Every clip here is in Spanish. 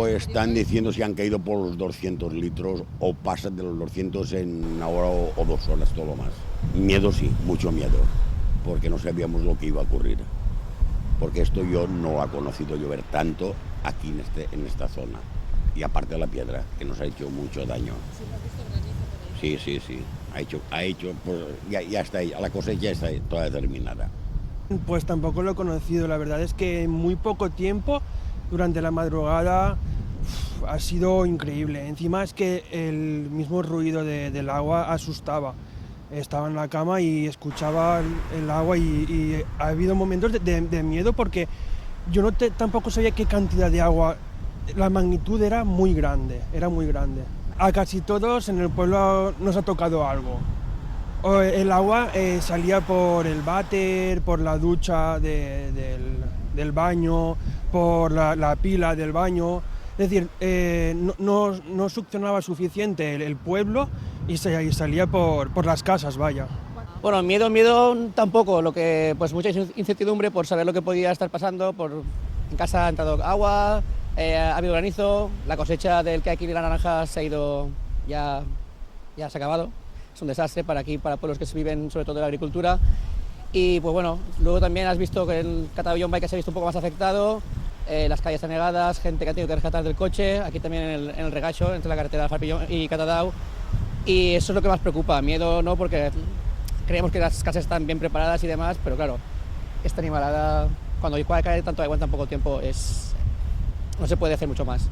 Pues están diciendo si han caído por los 200 litros o pasan de los 200 en una hora o 2 horas, todo lo más. Miedo sí, mucho miedo, porque no sabíamos lo que iba a ocurrir. Porque esto yo no ha conocido llover tanto aquí en esta zona. Y aparte de la piedra, que nos ha hecho mucho daño. Sí, sí, sí. Ha hecho pues, ya está, la cosecha ya está toda terminada. Pues tampoco lo he conocido, la verdad es que en muy poco tiempo, durante la madrugada, ha sido increíble. Encima es que el mismo ruido del agua asustaba. Estaba en la cama y escuchaba el agua y ha habido momentos de miedo porque yo tampoco sabía qué cantidad de agua, la magnitud era muy grande, era muy grande. A casi todos en el pueblo nos ha tocado algo. El agua salía por el váter, por la ducha del baño, por la pila del baño. Es decir, no succionaba suficiente el pueblo y salía por las casas, vaya. Bueno, miedo tampoco, lo que pues mucha incertidumbre por saber lo que podía estar pasando, en casa ha entrado agua, ha habido granizo, la cosecha del que aquí de la naranja se ha ido, ya se ha acabado. Es un desastre para aquí, para pueblos que se viven sobre todo de la agricultura. Y pues bueno, luego también has visto que el Catabellón Bike se ha visto un poco más afectado, las calles anegadas, gente que ha tenido que rescatar del coche, aquí también en el regacho, entre la carretera de Alfarpillón y Catadau. Y eso es lo que más preocupa, miedo no, porque creemos que las casas están bien preparadas y demás, pero claro, esta animalada, cuando cae tanto agua en tan poco tiempo, no se puede hacer mucho más.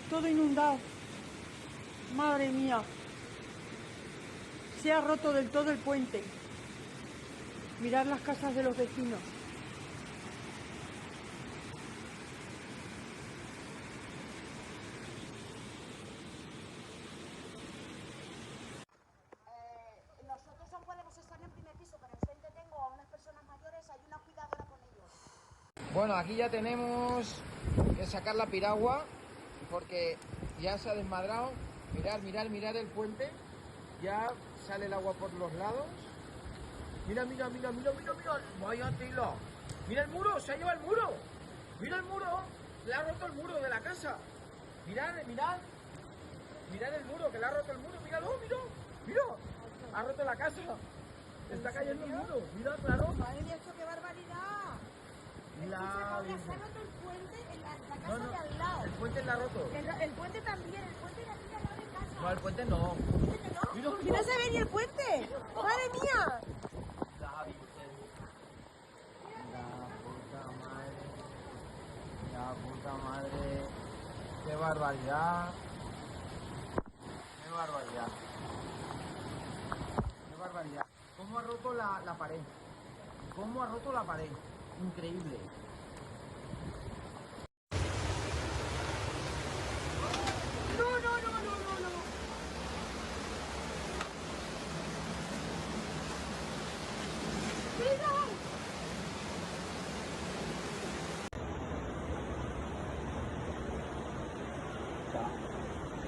Todo inundado. Madre mía. Se ha roto del todo el puente. Mirad las casas de los vecinos. Nosotros no podemos estar en primer piso, pero enfrente tengo a unas personas mayores, hay una cuidadora con ellos. Bueno, aquí ya tenemos que sacar la piragua porque ya se ha desmadrado. Mirad el puente, ya sale el agua por los lados. Mira, vaya tela. Mira el muro, se ha llevado el muro. Mira el muro, le ha roto el muro de la casa. Mirad el muro, que le ha roto el muro. Mira, ha roto la casa. Está cayendo el muro, mira, claro. Madre mía, esto qué barbaridad. Se ha roto el puente en la casa de al lado. El puente la ha roto. El puente también, el puente de aquí de al lado de casa. No, el puente no. ¿Dice que no? ¿Y no se ve ni el puente? ¡Madre mía! La puta madre. Qué barbaridad. ¿Cómo ha roto la pared? Increíble.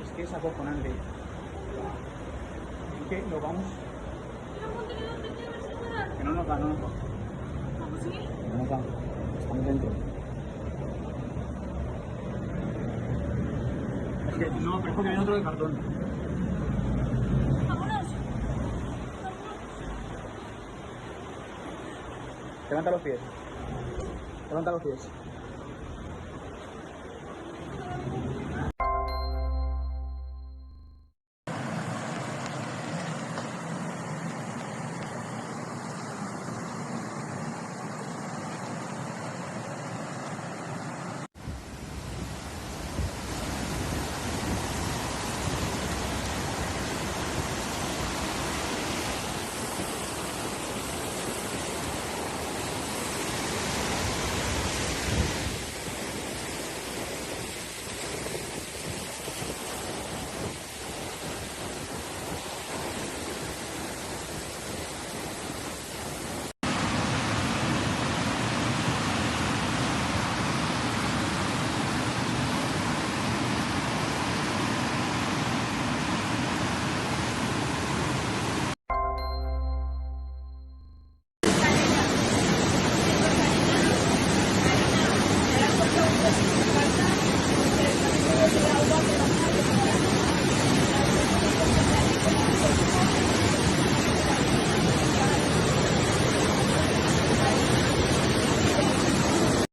Es que es acojonante. Es que lo vamos. Que no nos da. ¿Cómo sí? No nos da. Estamos dentro. Es que no, pero es porque viene otro de cartón. Vámonos. Levanta los pies. Levanta los pies.